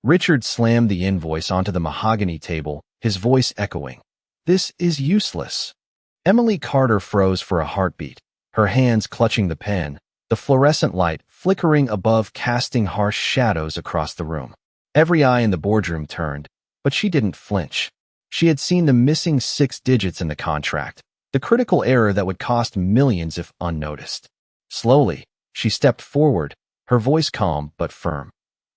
Richard slammed the invoice onto the mahogany table, his voice echoing. "This is useless." Emily Carter froze for a heartbeat, her hands clutching the pen, the fluorescent light flickering above, casting harsh shadows across the room. Every eye in the boardroom turned, but she didn't flinch. She had seen the missing 6 digits in the contract, the critical error that would cost millions if unnoticed. Slowly, she stepped forward, her voice calm but firm.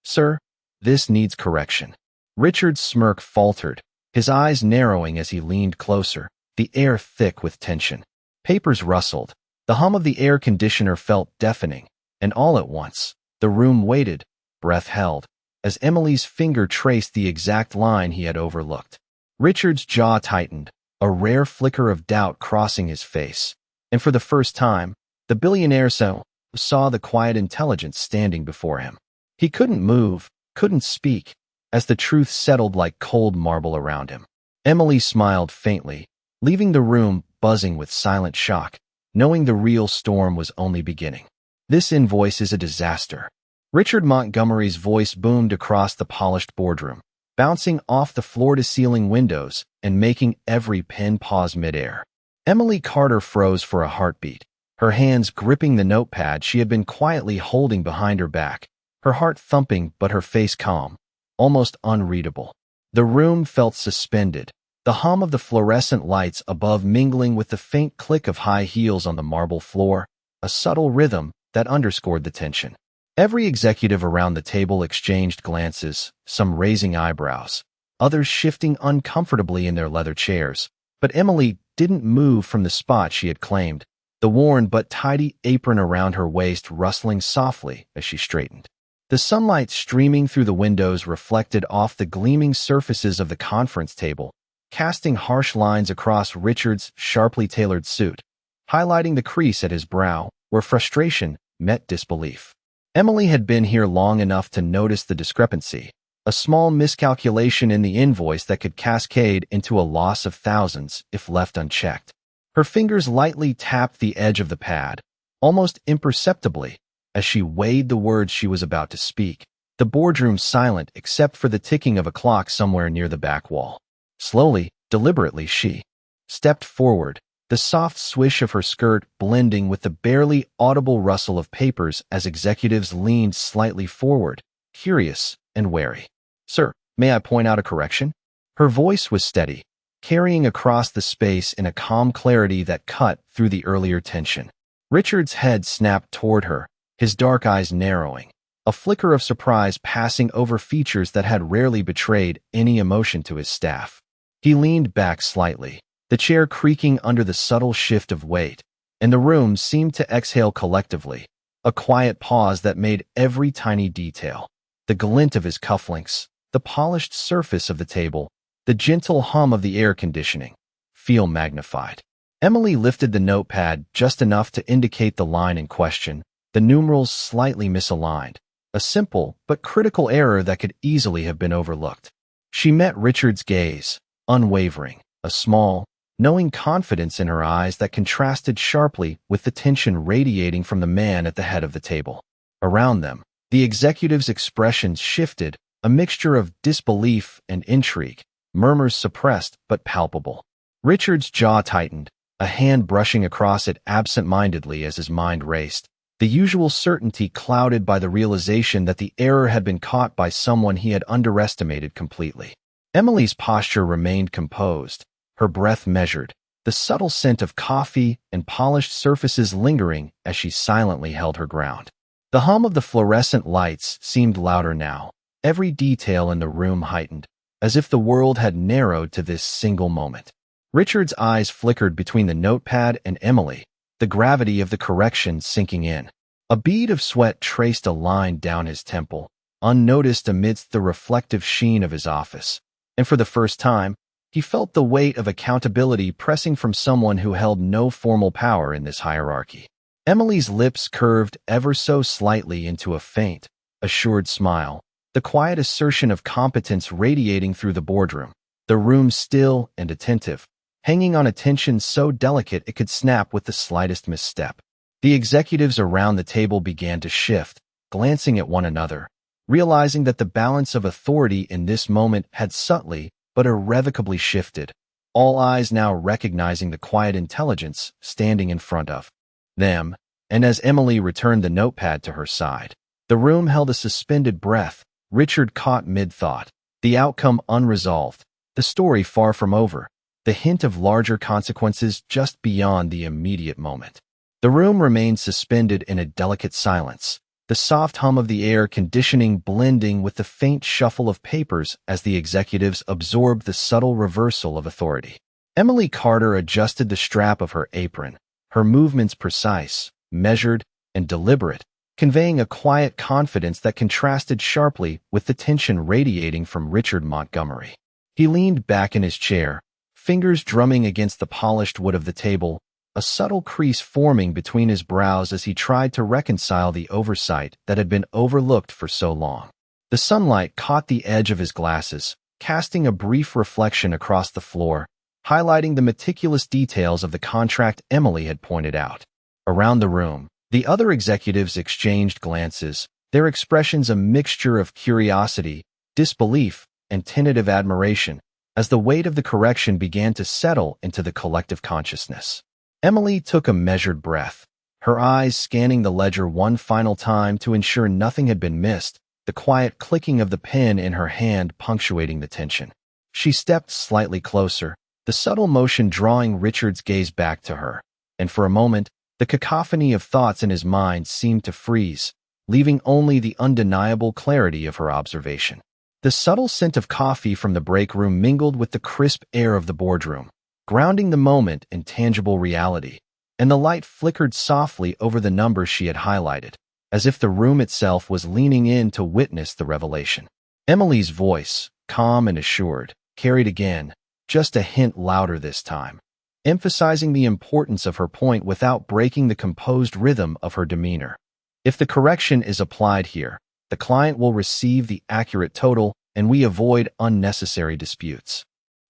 "Sir, this needs correction." Richard's smirk faltered, his eyes narrowing as he leaned closer, the air thick with tension. Papers rustled. The hum of the air conditioner felt deafening, and all at once, the room waited, breath held, as Emily's finger traced the exact line he had overlooked. Richard's jaw tightened, a rare flicker of doubt crossing his face, and for the first time, the billionaire saw the quiet intelligence standing before him. He couldn't move, couldn't speak, as the truth settled like cold marble around him. Emily smiled faintly, leaving the room buzzing with silent shock, knowing the real storm was only beginning. "This invoice is a disaster." Richard Montgomery's voice boomed across the polished boardroom, bouncing off the floor-to-ceiling windows and making every pen pause midair. Emily Carter froze for a heartbeat, her hands gripping the notepad she had been quietly holding behind her back, her heart thumping but her face calm, almost unreadable. The room felt suspended, the hum of the fluorescent lights above mingling with the faint click of high heels on the marble floor, a subtle rhythm that underscored the tension. Every executive around the table exchanged glances, some raising eyebrows, others shifting uncomfortably in their leather chairs. But Emily didn't move from the spot she had claimed, the worn but tidy apron around her waist rustling softly as she straightened. The sunlight streaming through the windows reflected off the gleaming surfaces of the conference table, casting harsh lines across Richard's sharply tailored suit, highlighting the crease at his brow, where frustration met disbelief. Emily had been here long enough to notice the discrepancy, a small miscalculation in the invoice that could cascade into a loss of thousands if left unchecked. Her fingers lightly tapped the edge of the pad, almost imperceptibly, as she weighed the words she was about to speak, the boardroom silent except for the ticking of a clock somewhere near the back wall. Slowly, deliberately, she stepped forward, the soft swish of her skirt blending with the barely audible rustle of papers as executives leaned slightly forward, curious and wary. "Sir, may I point out a correction?" Her voice was steady, carrying across the space in a calm clarity that cut through the earlier tension. Richard's head snapped toward her, his dark eyes narrowing, a flicker of surprise passing over features that had rarely betrayed any emotion to his staff. He leaned back slightly, the chair creaking under the subtle shift of weight, and the room seemed to exhale collectively, a quiet pause that made every tiny detail, the glint of his cufflinks, the polished surface of the table, the gentle hum of the air conditioning, feel magnified. Emily lifted the notepad just enough to indicate the line in question, the numerals slightly misaligned, a simple but critical error that could easily have been overlooked. She met Richard's gaze, unwavering, a small, knowing confidence in her eyes that contrasted sharply with the tension radiating from the man at the head of the table. Around them, the executives' expressions shifted, a mixture of disbelief and intrigue, murmurs suppressed but palpable. Richard's jaw tightened, a hand brushing across it absent-mindedly as his mind raced, the usual certainty clouded by the realization that the error had been caught by someone he had underestimated completely. Emily's posture remained composed, her breath measured, the subtle scent of coffee and polished surfaces lingering as she silently held her ground. The hum of the fluorescent lights seemed louder now, every detail in the room heightened, as if the world had narrowed to this single moment. Richard's eyes flickered between the notepad and Emily, the gravity of the correction sinking in. A bead of sweat traced a line down his temple, unnoticed amidst the reflective sheen of his office, and for the first time, he felt the weight of accountability pressing from someone who held no formal power in this hierarchy. Emily's lips curved ever so slightly into a faint, assured smile, the quiet assertion of competence radiating through the boardroom, the room still and attentive, hanging on a tension so delicate it could snap with the slightest misstep. The executives around the table began to shift, glancing at one another, realizing that the balance of authority in this moment had subtly but irrevocably shifted, all eyes now recognizing the quiet intelligence standing in front of them. And as Emily returned the notepad to her side, the room held a suspended breath. Richard caught mid-thought, the outcome unresolved, the story far from over, the hint of larger consequences just beyond the immediate moment. The room remained suspended in a delicate silence, the soft hum of the air conditioning blending with the faint shuffle of papers as the executives absorbed the subtle reversal of authority. Emily Carter adjusted the strap of her apron, her movements precise, measured, and deliberate, conveying a quiet confidence that contrasted sharply with the tension radiating from Richard Montgomery. He leaned back in his chair, fingers drumming against the polished wood of the table, a subtle crease forming between his brows as he tried to reconcile the oversight that had been overlooked for so long. The sunlight caught the edge of his glasses, casting a brief reflection across the floor, highlighting the meticulous details of the contract Emily had pointed out. Around the room, the other executives exchanged glances, their expressions a mixture of curiosity, disbelief, and tentative admiration, as the weight of the correction began to settle into the collective consciousness. Emily took a measured breath, her eyes scanning the ledger one final time to ensure nothing had been missed, the quiet clicking of the pen in her hand punctuating the tension. She stepped slightly closer, the subtle motion drawing Richard's gaze back to her, and for a moment, the cacophony of thoughts in his mind seemed to freeze, leaving only the undeniable clarity of her observation. The subtle scent of coffee from the break room mingled with the crisp air of the boardroom, grounding the moment in tangible reality, and the light flickered softly over the numbers she had highlighted, as if the room itself was leaning in to witness the revelation. Emily's voice, calm and assured, carried again, just a hint louder this time, emphasizing the importance of her point without breaking the composed rhythm of her demeanor. If the correction is applied here, the client will receive the accurate total and we avoid unnecessary disputes.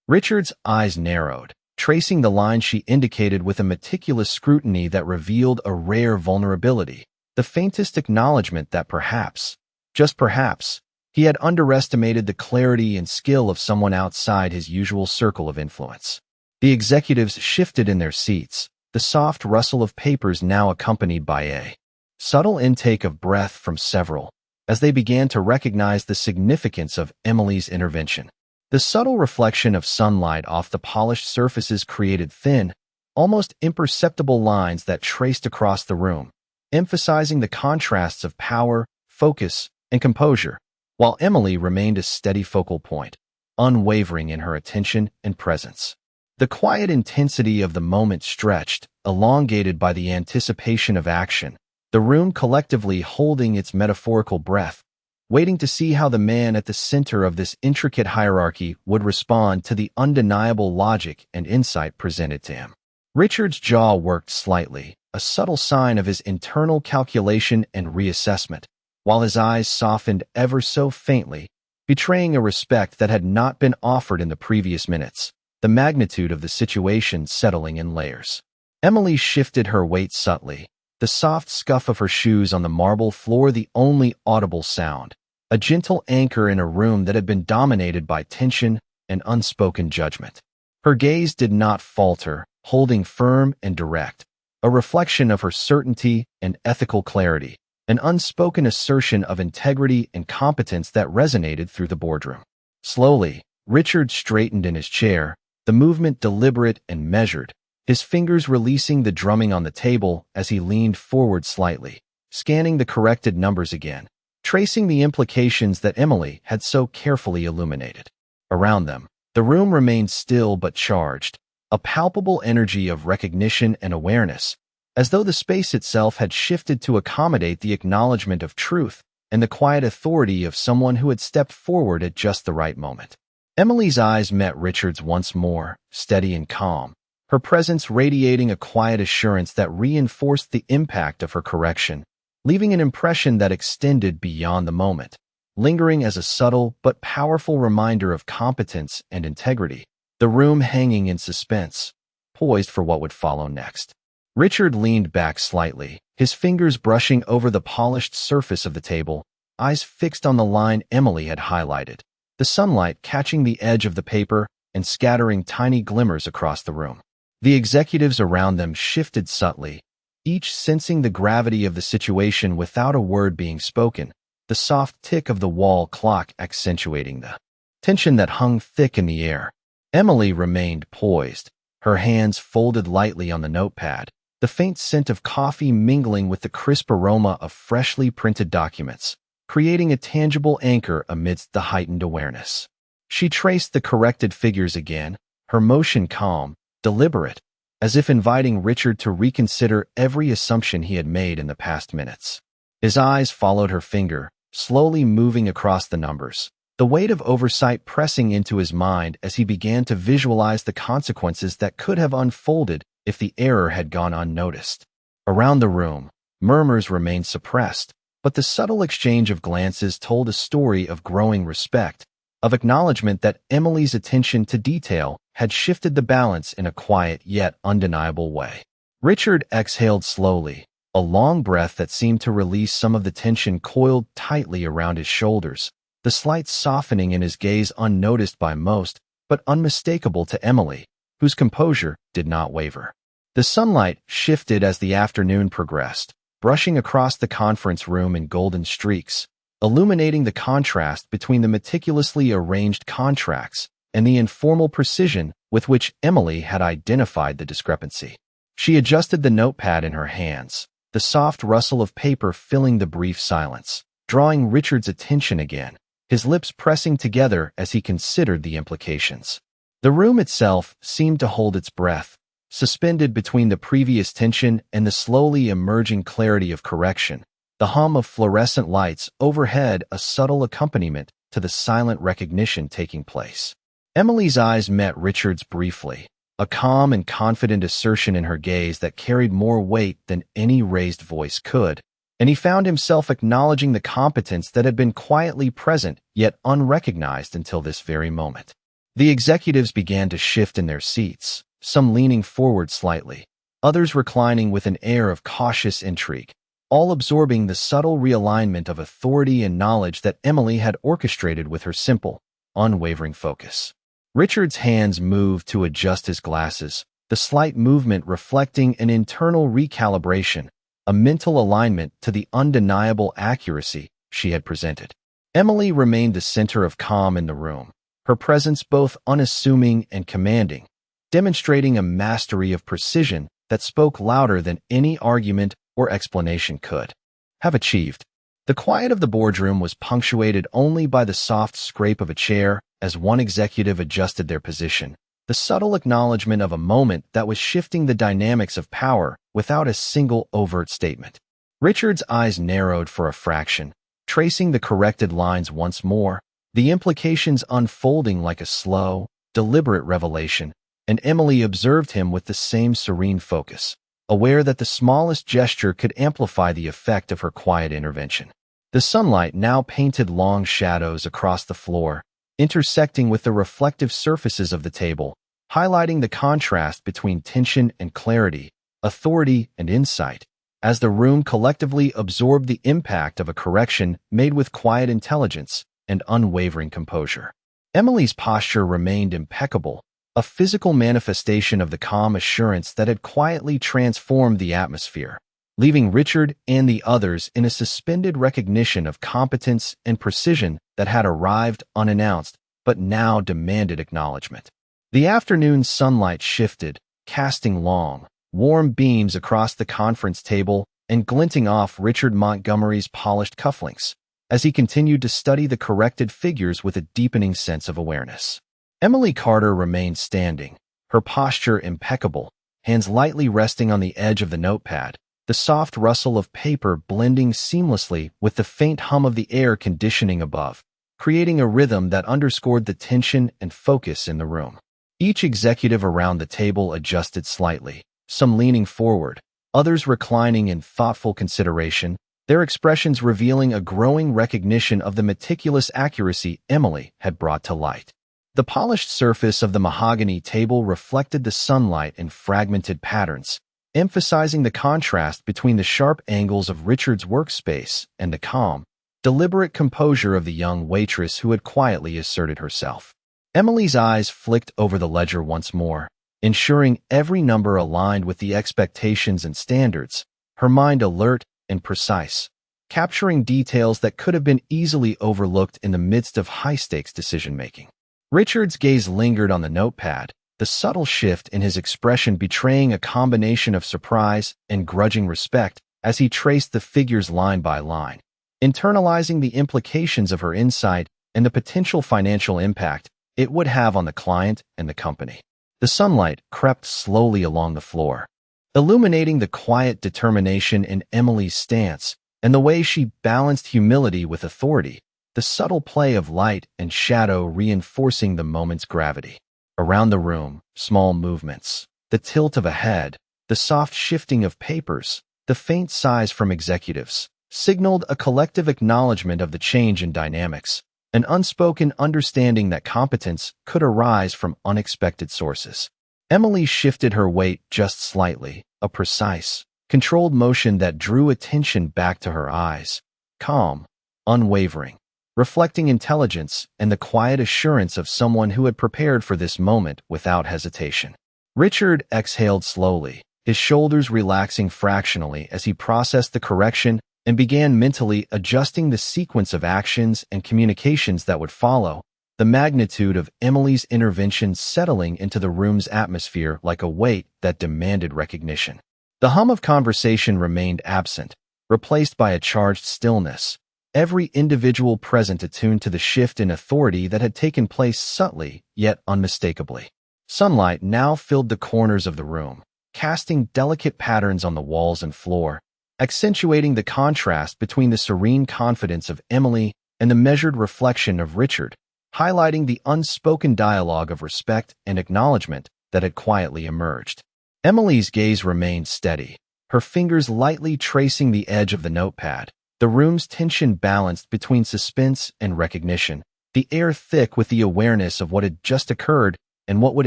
Richard's eyes narrowed, tracing the line she indicated with a meticulous scrutiny that revealed a rare vulnerability, the faintest acknowledgment that perhaps, just perhaps, he had underestimated the clarity and skill of someone outside his usual circle of influence. The executives shifted in their seats, the soft rustle of papers now accompanied by a subtle intake of breath from several, as they began to recognize the significance of Emily's intervention. The subtle reflection of sunlight off the polished surfaces created thin, almost imperceptible lines that traced across the room, emphasizing the contrasts of power, focus, and composure, while Emily remained a steady focal point, unwavering in her attention and presence. The quiet intensity of the moment stretched, elongated by the anticipation of action, the room collectively holding its metaphorical breath, waiting to see how the man at the center of this intricate hierarchy would respond to the undeniable logic and insight presented to him. Richard's jaw worked slightly, a subtle sign of his internal calculation and reassessment, while his eyes softened ever so faintly, betraying a respect that had not been offered in the previous minutes, the magnitude of the situation settling in layers. Emily shifted her weight subtly, the soft scuff of her shoes on the marble floor the only audible sound, a gentle anchor in a room that had been dominated by tension and unspoken judgment. Her gaze did not falter, holding firm and direct, a reflection of her certainty and ethical clarity, an unspoken assertion of integrity and competence that resonated through the boardroom. Slowly, Richard straightened in his chair, the movement deliberate and measured, his fingers releasing the drumming on the table as he leaned forward slightly, scanning the corrected numbers again, tracing the implications that Emily had so carefully illuminated. Around them, the room remained still but charged, a palpable energy of recognition and awareness, as though the space itself had shifted to accommodate the acknowledgment of truth and the quiet authority of someone who had stepped forward at just the right moment. Emily's eyes met Richard's once more, steady and calm, her presence radiating a quiet assurance that reinforced the impact of her correction, leaving an impression that extended beyond the moment, lingering as a subtle but powerful reminder of competence and integrity, the room hanging in suspense, poised for what would follow next. Richard leaned back slightly, his fingers brushing over the polished surface of the table, eyes fixed on the line Emily had highlighted, the sunlight catching the edge of the paper and scattering tiny glimmers across the room. The executives around them shifted subtly, each sensing the gravity of the situation without a word being spoken, the soft tick of the wall clock accentuating the tension that hung thick in the air. Emily remained poised, her hands folded lightly on the notepad, the faint scent of coffee mingling with the crisp aroma of freshly printed documents, creating a tangible anchor amidst the heightened awareness. She traced the corrected figures again, her motion calm, deliberate, as if inviting Richard to reconsider every assumption he had made in the past minutes. His eyes followed her finger, slowly moving across the numbers, the weight of oversight pressing into his mind as he began to visualize the consequences that could have unfolded if the error had gone unnoticed. Around the room, murmurs remained suppressed, but the subtle exchange of glances told a story of growing respect, of acknowledgement that Emily's attention to detail had shifted the balance in a quiet yet undeniable way. Richard exhaled slowly, a long breath that seemed to release some of the tension coiled tightly around his shoulders, the slight softening in his gaze unnoticed by most, but unmistakable to Emily, whose composure did not waver. The sunlight shifted as the afternoon progressed, brushing across the conference room in golden streaks, illuminating the contrast between the meticulously arranged contracts and the informal precision with which Emily had identified the discrepancy. She adjusted the notepad in her hands, the soft rustle of paper filling the brief silence, drawing Richard's attention again, his lips pressing together as he considered the implications. The room itself seemed to hold its breath, suspended between the previous tension and the slowly emerging clarity of correction, the hum of fluorescent lights overhead a subtle accompaniment to the silent recognition taking place. Emily's eyes met Richard's briefly, a calm and confident assertion in her gaze that carried more weight than any raised voice could, and he found himself acknowledging the competence that had been quietly present yet unrecognized until this very moment. The executives began to shift in their seats, some leaning forward slightly, others reclining with an air of cautious intrigue, all absorbing the subtle realignment of authority and knowledge that Emily had orchestrated with her simple, unwavering focus. Richard's hands moved to adjust his glasses, the slight movement reflecting an internal recalibration, a mental alignment to the undeniable accuracy she had presented. Emily remained the center of calm in the room, her presence both unassuming and commanding, demonstrating a mastery of precision that spoke louder than any argument or explanation could have achieved. The quiet of the boardroom was punctuated only by the soft scrape of a chair as one executive adjusted their position, the subtle acknowledgement of a moment that was shifting the dynamics of power without a single overt statement. Richard's eyes narrowed for a fraction, tracing the corrected lines once more, the implications unfolding like a slow, deliberate revelation, and Emily observed him with the same serene focus, aware that the smallest gesture could amplify the effect of her quiet intervention. The sunlight now painted long shadows across the floor, intersecting with the reflective surfaces of the table, highlighting the contrast between tension and clarity, authority and insight, as the room collectively absorbed the impact of a correction made with quiet intelligence and unwavering composure. Emily's posture remained impeccable, a physical manifestation of the calm assurance that had quietly transformed the atmosphere, leaving Richard and the others in a suspended recognition of competence and precision that had arrived unannounced but now demanded acknowledgement. The afternoon sunlight shifted, casting long, warm beams across the conference table and glinting off Richard Montgomery's polished cufflinks, as he continued to study the corrected figures with a deepening sense of awareness. Emily Carter remained standing, her posture impeccable, hands lightly resting on the edge of the notepad, the soft rustle of paper blending seamlessly with the faint hum of the air conditioning above, creating a rhythm that underscored the tension and focus in the room. Each executive around the table adjusted slightly, some leaning forward, others reclining in thoughtful consideration, their expressions revealing a growing recognition of the meticulous accuracy Emily had brought to light. The polished surface of the mahogany table reflected the sunlight in fragmented patterns, emphasizing the contrast between the sharp angles of Richard's workspace and the calm, deliberate composure of the young waitress who had quietly asserted herself. Emily's eyes flicked over the ledger once more, ensuring every number aligned with the expectations and standards, her mind alert and precise, capturing details that could have been easily overlooked in the midst of high-stakes decision-making. Richard's gaze lingered on the notepad, the subtle shift in his expression betraying a combination of surprise and grudging respect as he traced the figures line by line, internalizing the implications of her insight and the potential financial impact it would have on the client and the company. The sunlight crept slowly along the floor, illuminating the quiet determination in Emily's stance and the way she balanced humility with authority, the subtle play of light and shadow reinforcing the moment's gravity. Around the room, small movements, the tilt of a head, the soft shifting of papers, the faint sighs from executives, signaled a collective acknowledgment of the change in dynamics, an unspoken understanding that competence could arise from unexpected sources. Emily shifted her weight just slightly, a precise, controlled motion that drew attention back to her eyes, calm, unwavering, reflecting intelligence and the quiet assurance of someone who had prepared for this moment without hesitation. Richard exhaled slowly, his shoulders relaxing fractionally as he processed the correction and began mentally adjusting the sequence of actions and communications that would follow, the magnitude of Emily's intervention settling into the room's atmosphere like a weight that demanded recognition. The hum of conversation remained absent, replaced by a charged stillness, every individual present attuned to the shift in authority that had taken place subtly yet unmistakably. Sunlight now filled the corners of the room, casting delicate patterns on the walls and floor, accentuating the contrast between the serene confidence of Emily and the measured reflection of Richard, highlighting the unspoken dialogue of respect and acknowledgment that had quietly emerged. Emily's gaze remained steady, her fingers lightly tracing the edge of the notepad, the room's tension balanced between suspense and recognition, the air thick with the awareness of what had just occurred and what would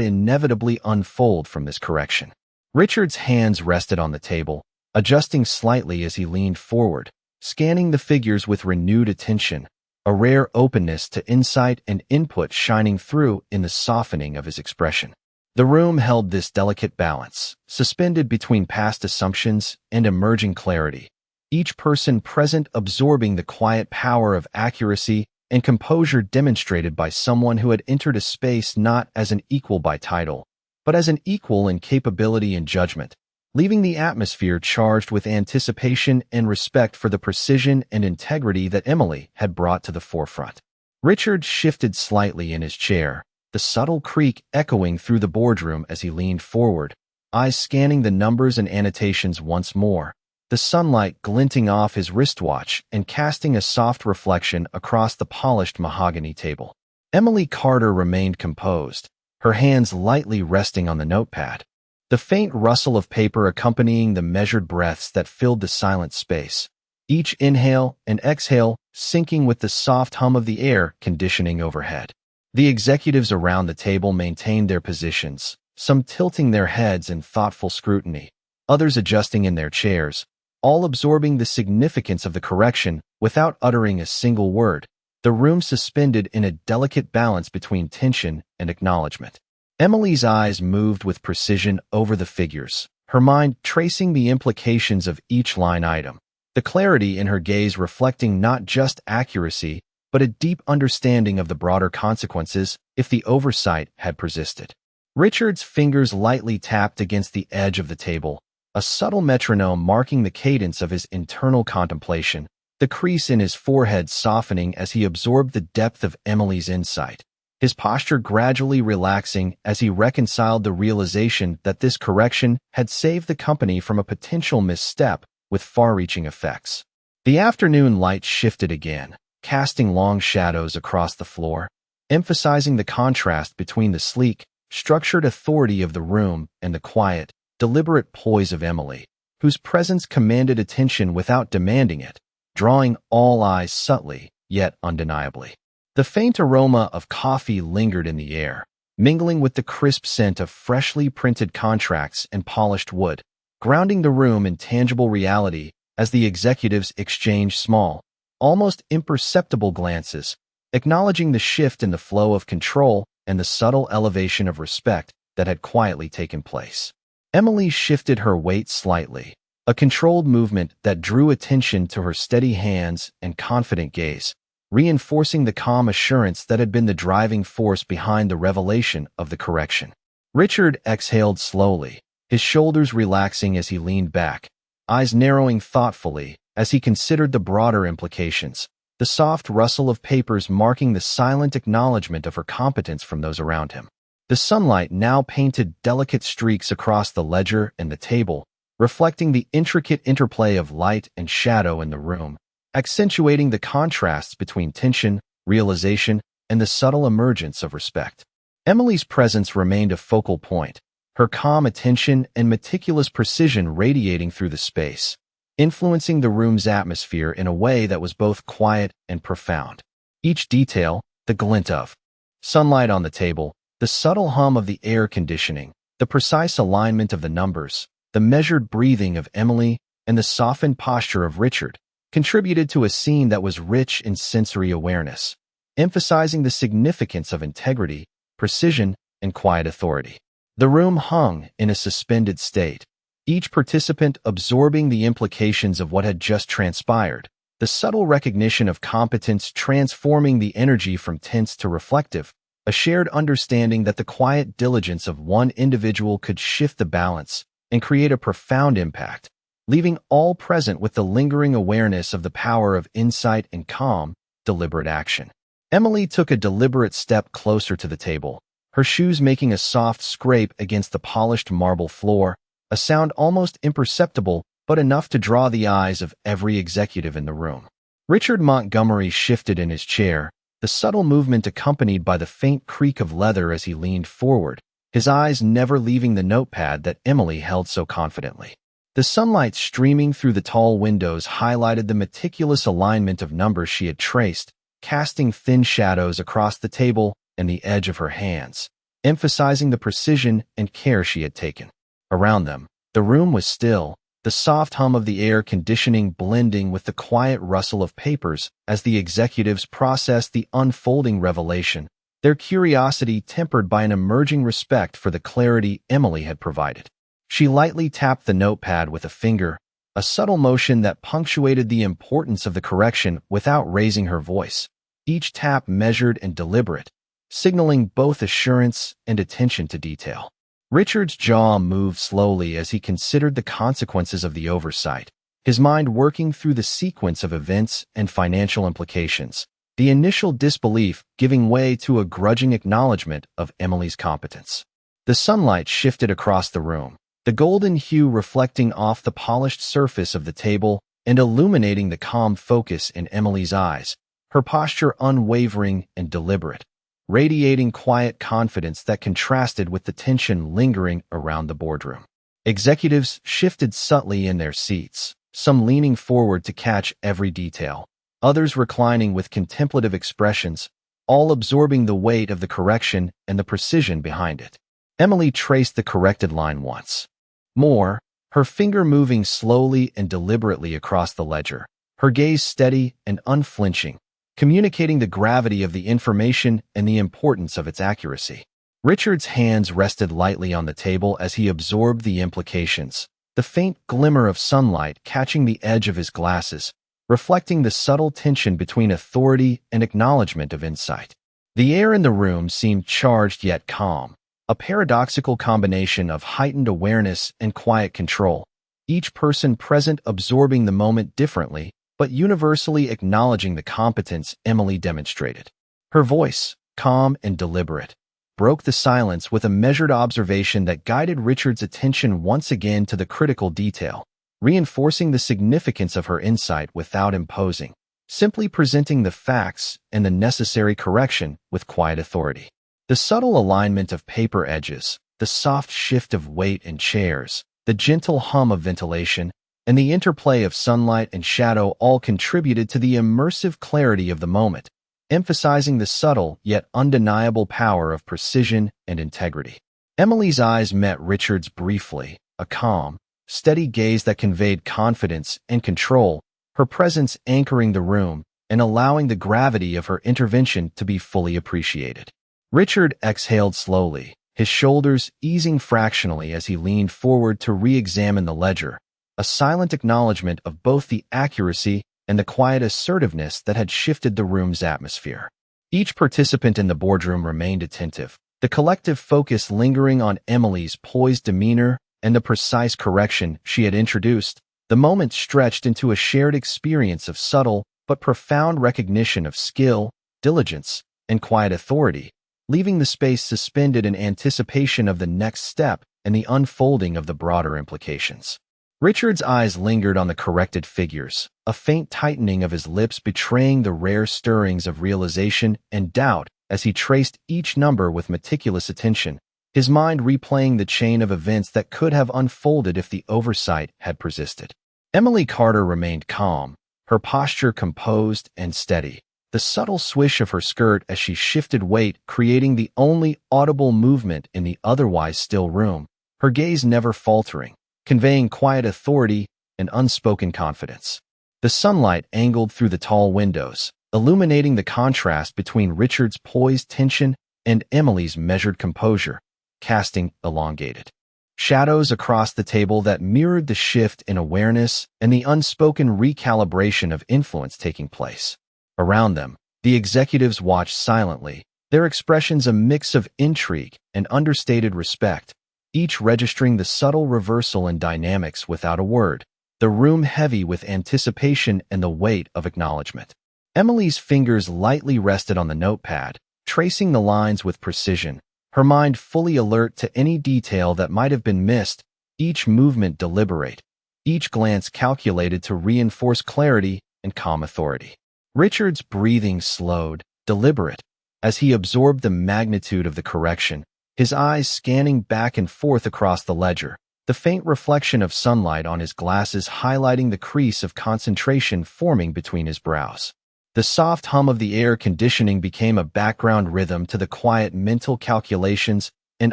inevitably unfold from this correction. Richard's hands rested on the table, adjusting slightly as he leaned forward, scanning the figures with renewed attention, a rare openness to insight and input shining through in the softening of his expression. The room held this delicate balance, suspended between past assumptions and emerging clarity, each person present absorbing the quiet power of accuracy and composure demonstrated by someone who had entered a space not as an equal by title, but as an equal in capability and judgment, leaving the atmosphere charged with anticipation and respect for the precision and integrity that Emily had brought to the forefront. Richard shifted slightly in his chair, the subtle creak echoing through the boardroom as he leaned forward, eyes scanning the numbers and annotations once more, the sunlight glinting off his wristwatch and casting a soft reflection across the polished mahogany table. Emily Carter remained composed, her hands lightly resting on the notepad, the faint rustle of paper accompanying the measured breaths that filled the silent space, each inhale and exhale syncing with the soft hum of the air conditioning overhead. The executives around the table maintained their positions, some tilting their heads in thoughtful scrutiny, others adjusting in their chairs, all absorbing the significance of the correction without uttering a single word, the room suspended in a delicate balance between tension and acknowledgment. Emily's eyes moved with precision over the figures, her mind tracing the implications of each line item, the clarity in her gaze reflecting not just accuracy, but a deep understanding of the broader consequences if the oversight had persisted. Richard's fingers lightly tapped against the edge of the table, a subtle metronome marking the cadence of his internal contemplation, the crease in his forehead softening as he absorbed the depth of Emily's insight, his posture gradually relaxing as he reconciled the realization that this correction had saved the company from a potential misstep with far-reaching effects. The afternoon light shifted again, casting long shadows across the floor, emphasizing the contrast between the sleek, structured authority of the room and the quiet, deliberate poise of Emily, whose presence commanded attention without demanding it, drawing all eyes subtly, yet undeniably. The faint aroma of coffee lingered in the air, mingling with the crisp scent of freshly printed contracts and polished wood, grounding the room in tangible reality as the executives exchanged small, almost imperceptible glances, acknowledging the shift in the flow of control and the subtle elevation of respect that had quietly taken place. Emily shifted her weight slightly, a controlled movement that drew attention to her steady hands and confident gaze, reinforcing the calm assurance that had been the driving force behind the revelation of the correction. Richard exhaled slowly, his shoulders relaxing as he leaned back, eyes narrowing thoughtfully as he considered the broader implications, the soft rustle of papers marking the silent acknowledgment of her competence from those around him. The sunlight now painted delicate streaks across the ledger and the table, reflecting the intricate interplay of light and shadow in the room, accentuating the contrasts between tension, realization, and the subtle emergence of respect. Emily's presence remained a focal point, her calm attention and meticulous precision radiating through the space, influencing the room's atmosphere in a way that was both quiet and profound. Each detail, the glint of sunlight on the table, the subtle hum of the air conditioning, the precise alignment of the numbers, the measured breathing of Emily, and the softened posture of Richard, contributed to a scene that was rich in sensory awareness, emphasizing the significance of integrity, precision, and quiet authority. The room hung in a suspended state, each participant absorbing the implications of what had just transpired, the subtle recognition of competence transforming the energy from tense to reflective, a shared understanding that the quiet diligence of one individual could shift the balance and create a profound impact, leaving all present with the lingering awareness of the power of insight and calm, deliberate action. Emily took a deliberate step closer to the table, her shoes making a soft scrape against the polished marble floor, a sound almost imperceptible but enough to draw the eyes of every executive in the room. Richard Montgomery shifted in his chair, the subtle movement accompanied by the faint creak of leather as he leaned forward, his eyes never leaving the notepad that Emily held so confidently. The sunlight streaming through the tall windows highlighted the meticulous alignment of numbers she had traced, casting thin shadows across the table and the edge of her hands, emphasizing the precision and care she had taken. Around them, the room was still, the soft hum of the air conditioning blending with the quiet rustle of papers as the executives processed the unfolding revelation, their curiosity tempered by an emerging respect for the clarity Emily had provided. She lightly tapped the notepad with a finger, a subtle motion that punctuated the importance of the correction without raising her voice, each tap measured and deliberate, signaling both assurance and attention to detail. Richard's jaw moved slowly as he considered the consequences of the oversight, his mind working through the sequence of events and financial implications, the initial disbelief giving way to a grudging acknowledgment of Emily's competence. The sunlight shifted across the room, the golden hue reflecting off the polished surface of the table and illuminating the calm focus in Emily's eyes, her posture unwavering and deliberate, radiating quiet confidence that contrasted with the tension lingering around the boardroom. Executives shifted subtly in their seats, some leaning forward to catch every detail, others reclining with contemplative expressions, all absorbing the weight of the correction and the precision behind it. Emily traced the corrected line once more, her finger moving slowly and deliberately across the ledger, her gaze steady and unflinching, communicating the gravity of the information and the importance of its accuracy. Richard's hands rested lightly on the table as he absorbed the implications, the faint glimmer of sunlight catching the edge of his glasses, reflecting the subtle tension between authority and acknowledgment of insight. The air in the room seemed charged yet calm, a paradoxical combination of heightened awareness and quiet control, each person present absorbing the moment differently, but universally acknowledging the competence Emily demonstrated. Her voice, calm and deliberate, broke the silence with a measured observation that guided Richard's attention once again to the critical detail, reinforcing the significance of her insight without imposing, simply presenting the facts and the necessary correction with quiet authority. The subtle alignment of paper edges, the soft shift of weight in chairs, the gentle hum of ventilation, and the interplay of sunlight and shadow all contributed to the immersive clarity of the moment, emphasizing the subtle yet undeniable power of precision and integrity. Emily's eyes met Richard's briefly, a calm, steady gaze that conveyed confidence and control, her presence anchoring the room and allowing the gravity of her intervention to be fully appreciated. Richard exhaled slowly, his shoulders easing fractionally as he leaned forward to re-examine the ledger, a silent acknowledgment of both the accuracy and the quiet assertiveness that had shifted the room's atmosphere. Each participant in the boardroom remained attentive, the collective focus lingering on Emily's poised demeanor and the precise correction she had introduced. The moment stretched into a shared experience of subtle but profound recognition of skill, diligence, and quiet authority, leaving the space suspended in anticipation of the next step and the unfolding of the broader implications. Richard's eyes lingered on the corrected figures, a faint tightening of his lips betraying the rare stirrings of realization and doubt as he traced each number with meticulous attention, his mind replaying the chain of events that could have unfolded if the oversight had persisted. Emily Carter remained calm, her posture composed and steady, the subtle swish of her skirt as she shifted weight creating the only audible movement in the otherwise still room, her gaze never faltering, conveying quiet authority and unspoken confidence. The sunlight angled through the tall windows, illuminating the contrast between Richard's poised tension and Emily's measured composure, casting elongated shadows across the table that mirrored the shift in awareness and the unspoken recalibration of influence taking place. Around them, the executives watched silently, their expressions a mix of intrigue and understated respect, each registering the subtle reversal in dynamics without a word, the room heavy with anticipation and the weight of acknowledgment. Emily's fingers lightly rested on the notepad, tracing the lines with precision, her mind fully alert to any detail that might have been missed, each movement deliberate, each glance calculated to reinforce clarity and calm authority. Richard's breathing slowed, deliberate, as he absorbed the magnitude of the correction, his eyes scanning back and forth across the ledger, the faint reflection of sunlight on his glasses highlighting the crease of concentration forming between his brows. The soft hum of the air conditioning became a background rhythm to the quiet mental calculations and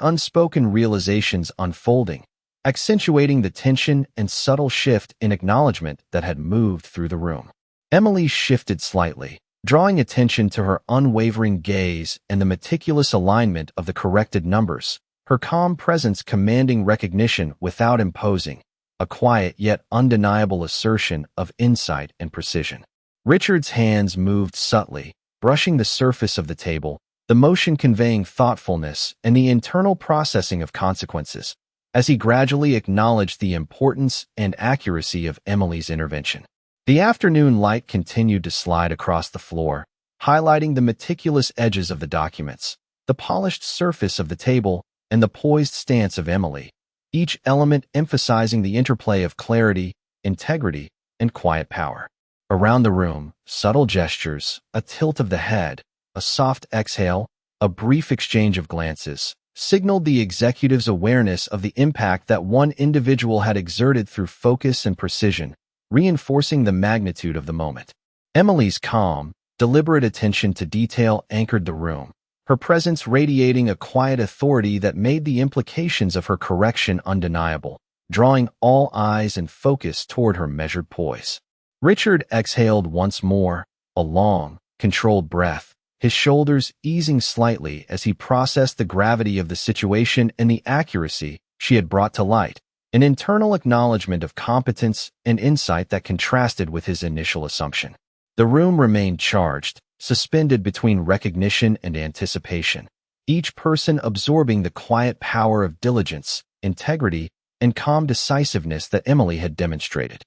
unspoken realizations unfolding, accentuating the tension and subtle shift in acknowledgment that had moved through the room. Emily shifted slightly, drawing attention to her unwavering gaze and the meticulous alignment of the corrected numbers, her calm presence commanding recognition without imposing, a quiet yet undeniable assertion of insight and precision. Richard's hands moved subtly, brushing the surface of the table, the motion conveying thoughtfulness and the internal processing of consequences, as he gradually acknowledged the importance and accuracy of Emily's intervention. The afternoon light continued to slide across the floor, highlighting the meticulous edges of the documents, the polished surface of the table, and the poised stance of Emily, each element emphasizing the interplay of clarity, integrity, and quiet power. Around the room, subtle gestures, a tilt of the head, a soft exhale, a brief exchange of glances, signaled the executive's awareness of the impact that one individual had exerted through focus and precision, reinforcing the magnitude of the moment. Emily's calm, deliberate attention to detail anchored the room, her presence radiating a quiet authority that made the implications of her correction undeniable, drawing all eyes and focus toward her measured poise. Richard exhaled once more, a long, controlled breath, his shoulders easing slightly as he processed the gravity of the situation and the accuracy she had brought to light, an internal acknowledgment of competence and insight that contrasted with his initial assumption. The room remained charged, suspended between recognition and anticipation, each person absorbing the quiet power of diligence, integrity, and calm decisiveness that Emily had demonstrated,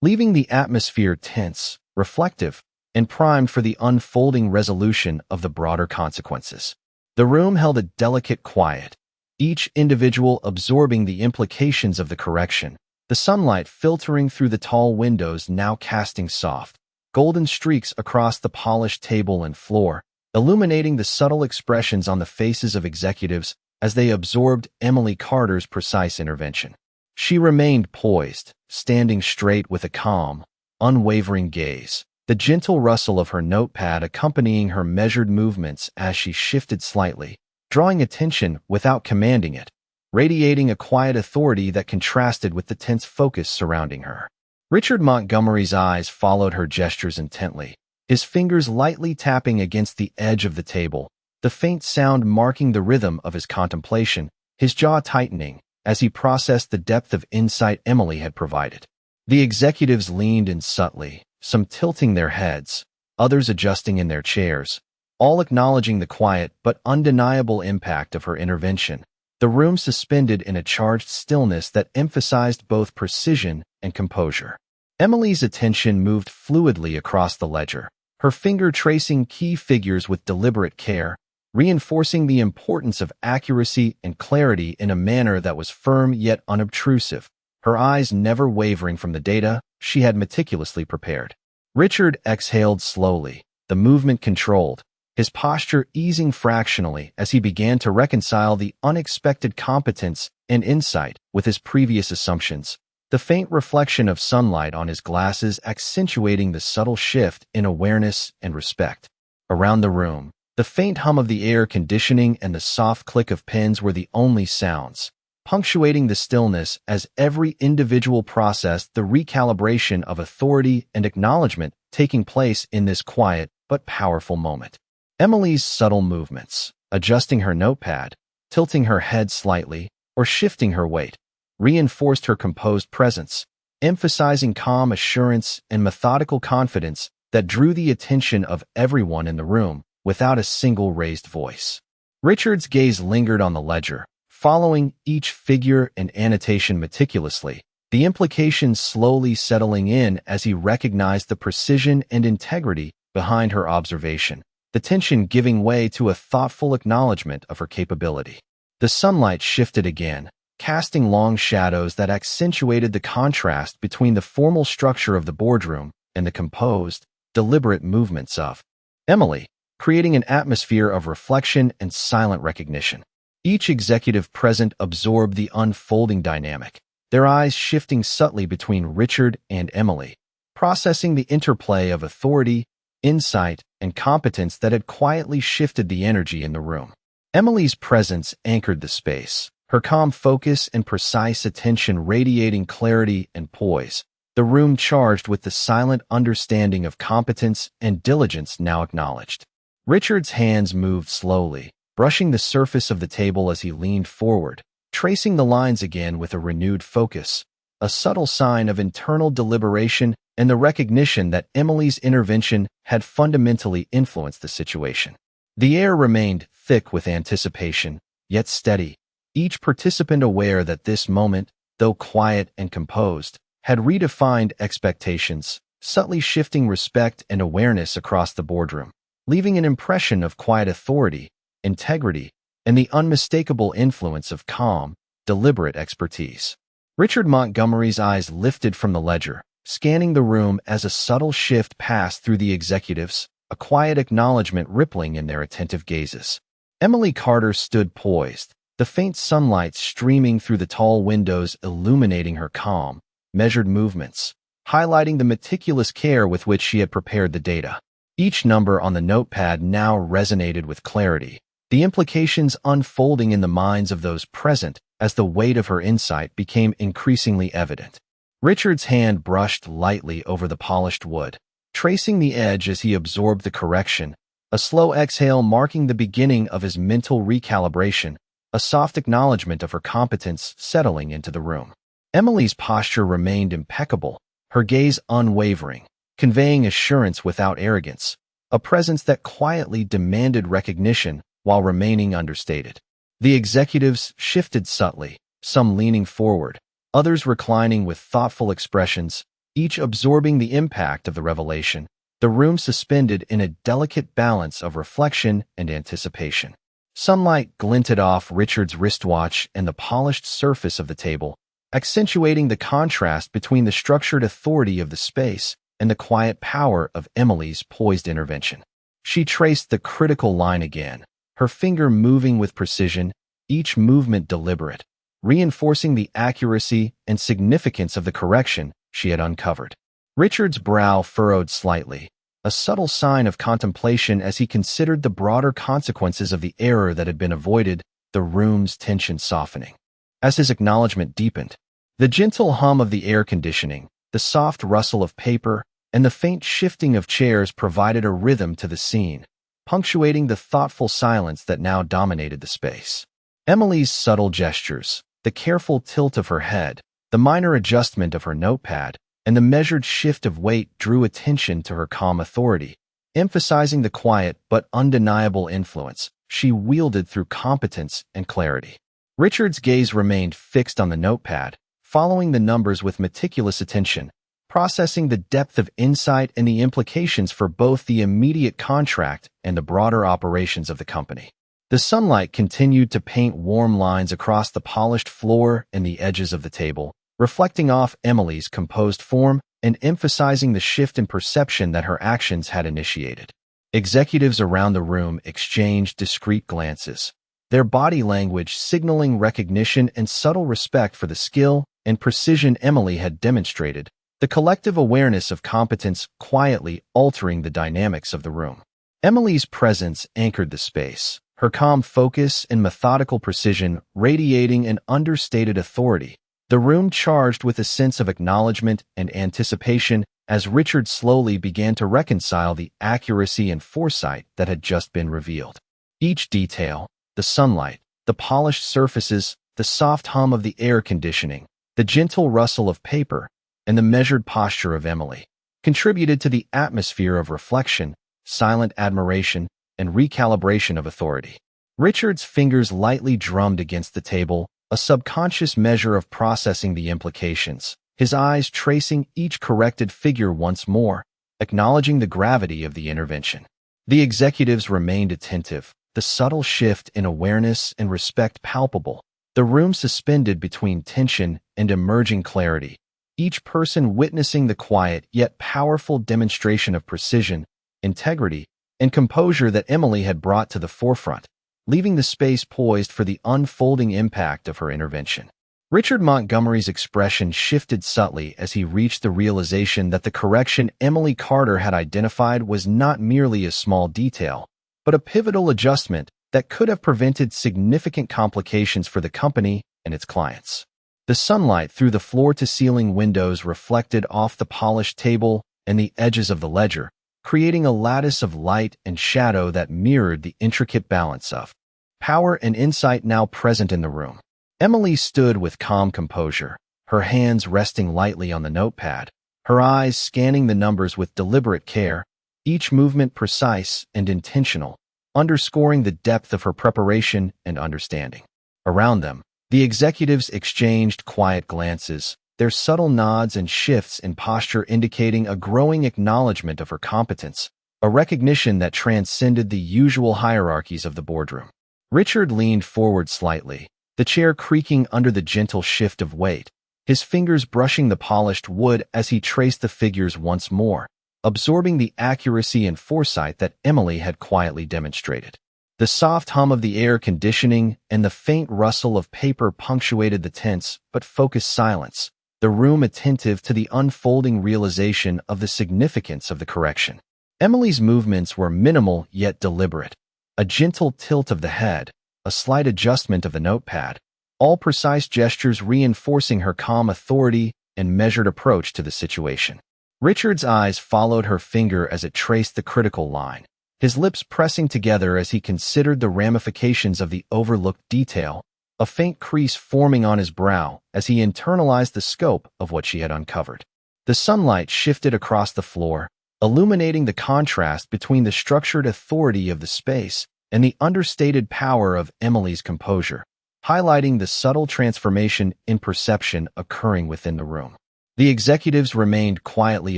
leaving the atmosphere tense, reflective, and primed for the unfolding resolution of the broader consequences. The room held a delicate quiet, each individual absorbing the implications of the correction, the sunlight filtering through the tall windows now casting soft, golden streaks across the polished table and floor, illuminating the subtle expressions on the faces of executives as they absorbed Emily Carter's precise intervention. She remained poised, standing straight with a calm, unwavering gaze, the gentle rustle of her notepad accompanying her measured movements as she shifted slightly, drawing attention without commanding it, radiating a quiet authority that contrasted with the tense focus surrounding her. Richard Montgomery's eyes followed her gestures intently, his fingers lightly tapping against the edge of the table, the faint sound marking the rhythm of his contemplation, his jaw tightening as he processed the depth of insight Emily had provided. The executives leaned in subtly, some tilting their heads, others adjusting in their chairs, all acknowledging the quiet but undeniable impact of her intervention. The room suspended in a charged stillness that emphasized both precision and composure. Emily's attention moved fluidly across the ledger, her finger tracing key figures with deliberate care, reinforcing the importance of accuracy and clarity in a manner that was firm yet unobtrusive, her eyes never wavering from the data she had meticulously prepared. Richard exhaled slowly, the movement controlled, his posture easing fractionally as he began to reconcile the unexpected competence and insight with his previous assumptions, the faint reflection of sunlight on his glasses accentuating the subtle shift in awareness and respect. Around the room, the faint hum of the air conditioning and the soft click of pens were the only sounds, punctuating the stillness as every individual processed the recalibration of authority and acknowledgment taking place in this quiet but powerful moment. Emily's subtle movements, adjusting her notepad, tilting her head slightly, or shifting her weight, reinforced her composed presence, emphasizing calm assurance and methodical confidence that drew the attention of everyone in the room without a single raised voice. Richard's gaze lingered on the ledger, following each figure and annotation meticulously, the implications slowly settling in as he recognized the precision and integrity behind her observation, the tension giving way to a thoughtful acknowledgment of her capability. The sunlight shifted again, casting long shadows that accentuated the contrast between the formal structure of the boardroom and the composed, deliberate movements of Emily, creating an atmosphere of reflection and silent recognition. Each executive present absorbed the unfolding dynamic, their eyes shifting subtly between Richard and Emily, processing the interplay of authority, insight, and competence that had quietly shifted the energy in the room. Emily's presence anchored the space, her calm focus and precise attention radiating clarity and poise, the room charged with the silent understanding of competence and diligence now acknowledged. Richard's hands moved slowly, brushing the surface of the table as he leaned forward, tracing the lines again with a renewed focus, a subtle sign of internal deliberation and the recognition that Emily's intervention had fundamentally influenced the situation. The air remained thick with anticipation, yet steady, each participant aware that this moment, though quiet and composed, had redefined expectations, subtly shifting respect and awareness across the boardroom, leaving an impression of quiet authority, integrity, and the unmistakable influence of calm, deliberate expertise. Richard Montgomery's eyes lifted from the ledger, scanning the room as a subtle shift passed through the executives, a quiet acknowledgment rippling in their attentive gazes. Emily Carter stood poised, the faint sunlight streaming through the tall windows illuminating her calm, measured movements, highlighting the meticulous care with which she had prepared the data. Each number on the notepad now resonated with clarity, the implications unfolding in the minds of those present as the weight of her insight became increasingly evident. Richard's hand brushed lightly over the polished wood, tracing the edge as he absorbed the correction, a slow exhale marking the beginning of his mental recalibration, a soft acknowledgment of her competence settling into the room. Emily's posture remained impeccable, her gaze unwavering, conveying assurance without arrogance, a presence that quietly demanded recognition while remaining understated. The executives shifted subtly, some leaning forward, others reclining with thoughtful expressions, each absorbing the impact of the revelation, the room suspended in a delicate balance of reflection and anticipation. Sunlight glinted off Richard's wristwatch and the polished surface of the table, accentuating the contrast between the structured authority of the space and the quiet power of Emily's poised intervention. She traced the critical line again, her finger moving with precision, each movement deliberate, reinforcing the accuracy and significance of the correction she had uncovered. Richard's brow furrowed slightly, a subtle sign of contemplation as he considered the broader consequences of the error that had been avoided, the room's tension softening. As his acknowledgment deepened, the gentle hum of the air conditioning, the soft rustle of paper, and the faint shifting of chairs provided a rhythm to the scene, punctuating the thoughtful silence that now dominated the space. Emily's subtle gestures, the careful tilt of her head, the minor adjustment of her notepad, and the measured shift of weight drew attention to her calm authority, emphasizing the quiet but undeniable influence she wielded through competence and clarity. Richard's gaze remained fixed on the notepad, following the numbers with meticulous attention, processing the depth of insight and the implications for both the immediate contract and the broader operations of the company. The sunlight continued to paint warm lines across the polished floor and the edges of the table, reflecting off Emily's composed form and emphasizing the shift in perception that her actions had initiated. Executives around the room exchanged discreet glances, their body language signaling recognition and subtle respect for the skill and precision Emily had demonstrated, the collective awareness of competence quietly altering the dynamics of the room. Emily's presence anchored the space, her calm focus and methodical precision radiating an understated authority, the room charged with a sense of acknowledgment and anticipation as Richard slowly began to reconcile the accuracy and foresight that had just been revealed. Each detail, the sunlight, the polished surfaces, the soft hum of the air conditioning, the gentle rustle of paper, and the measured posture of Emily, contributed to the atmosphere of reflection, silent admiration, and recalibration of authority. Richard's fingers lightly drummed against the table, a subconscious measure of processing the implications, his eyes tracing each corrected figure once more, acknowledging the gravity of the intervention. The executives remained attentive, the subtle shift in awareness and respect palpable, the room suspended between tension and emerging clarity, each person witnessing the quiet yet powerful demonstration of precision, integrity, and composure that Emily had brought to the forefront, leaving the space poised for the unfolding impact of her intervention. Richard Montgomery's expression shifted subtly as he reached the realization that the correction Emily Carter had identified was not merely a small detail, but a pivotal adjustment that could have prevented significant complications for the company and its clients. The sunlight through the floor-to-ceiling windows reflected off the polished table and the edges of the ledger, creating a lattice of light and shadow that mirrored the intricate balance of power and insight now present in the room. Emily stood with calm composure, her hands resting lightly on the notepad, her eyes scanning the numbers with deliberate care, each movement precise and intentional, underscoring the depth of her preparation and understanding. Around them, the executives exchanged quiet glances, their subtle nods and shifts in posture indicating a growing acknowledgment of her competence, a recognition that transcended the usual hierarchies of the boardroom. Richard leaned forward slightly, the chair creaking under the gentle shift of weight, his fingers brushing the polished wood as he traced the figures once more, absorbing the accuracy and foresight that Emily had quietly demonstrated. The soft hum of the air conditioning and the faint rustle of paper punctuated the tense but focused silence, the room attentive to the unfolding realization of the significance of the correction. Emily's movements were minimal yet deliberate, a gentle tilt of the head, a slight adjustment of the notepad, all precise gestures reinforcing her calm authority and measured approach to the situation. Richard's eyes followed her finger as it traced the critical line, his lips pressing together as he considered the ramifications of the overlooked detail, a faint crease forming on his brow as he internalized the scope of what she had uncovered. The sunlight shifted across the floor, illuminating the contrast between the structured authority of the space and the understated power of Emily's composure, highlighting the subtle transformation in perception occurring within the room. The executives remained quietly